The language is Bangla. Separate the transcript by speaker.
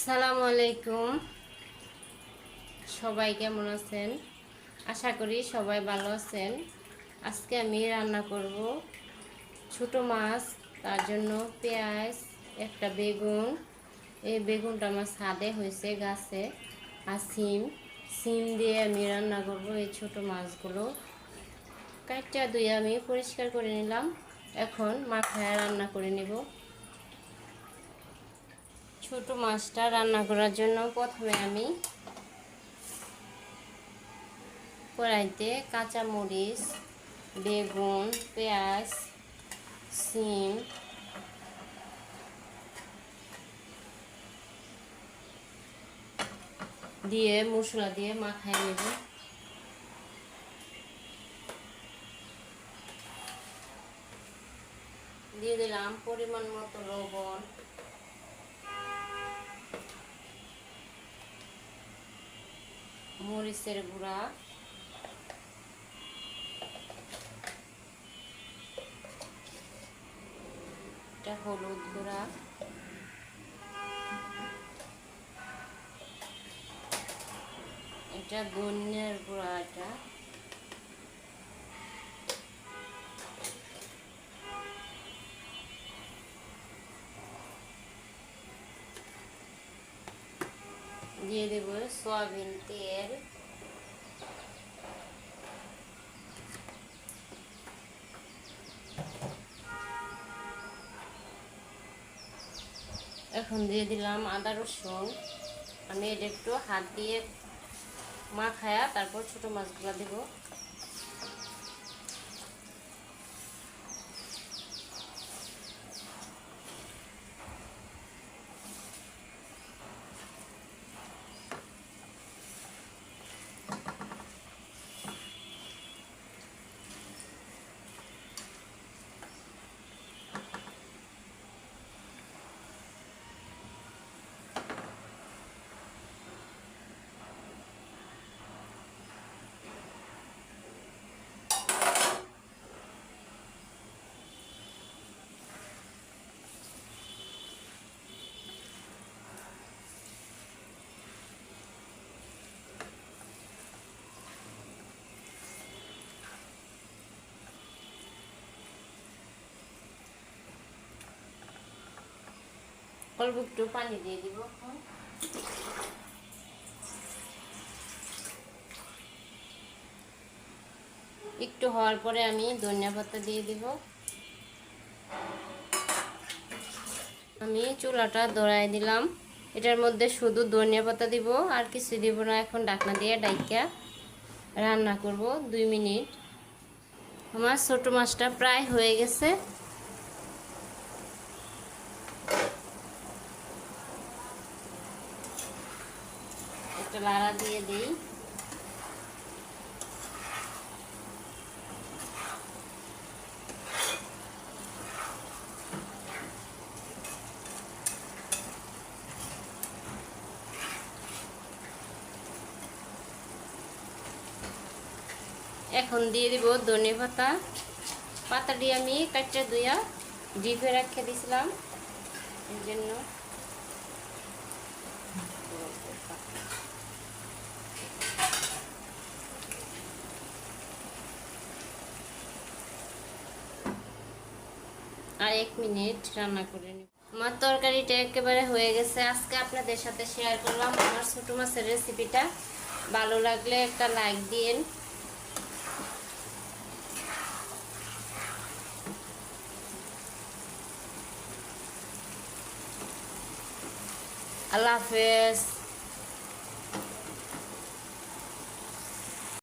Speaker 1: আসসালামু আলাইকুম। সবাই কেমন আছেন? আশা করি সবাই ভালো আছেন। আজকে আমি রান্না করব ছোট মাছ। তার জন্য পেঁয়াজ, একটা বেগুন, এই বেগুনটা আমার ছাদে হয়েছে গাছে, আর সিম দিয়ে আমি রান্না করব এই ছোট মাছগুলো। কাইটা ধুয়ে আমি পরিষ্কার করে নিলাম। এখন মাখায় রান্না করে নেব। ছোট মাছটা রান্না করার জন্য প্রথমে আমি কড়াইতে কাঁচা মরিচ, বেগুন, পেঁয়াজ, সিম দিয়ে মশলা দিয়ে মাখায় নেব। দিয়ে দিলাম পরিমাণ মতো লবণ, মরিচের গুঁড়া, এটা হলুদ গুঁড়া, এটা ধনিয়ার গুঁড়া, এটা দিয়ে দেব সয়াবিন তেল, এখন দিয়ে দিলাম আদা রসুন। আমি এটা একটু হাত দিয়ে মাখায়া তারপর ছোট মাছগুলো দেব। অল্প একটু পানি দিয়ে দিব। একটু হওয়ার পরে আমি ধনিয়া পাতা দিয়ে দিব। আমি চুলাটা ধরাই দিলাম। এটার মধ্যে শুধু ধনিয়া পাতা দিব, আর কিছু দিব না। এখন ঢাকনা দিয়ে ডাইকা রান্না করব 2 মিনিট। আমার ছোট মাছটা প্রায় হয়ে গেছে। একটা লাড়া দিয়ে দিই। এখন দিয়ে দিব ধনে পাতা। পাতাটি আমি কাটটা ধুইয়া ডিপে রেখে দিয়েছিলাম, এর জন্য। আর 1 মিনিট রান্না করে নিব। আমার তরকারিটা একেবারে হয়ে গেছে। আজকে আপনাদের সাথে শেয়ার করলাম আমার ছোট মাছের রেসিপিটা। ভালো লাগলে একটা লাইক দিন। আল্লাহ হাফেজ।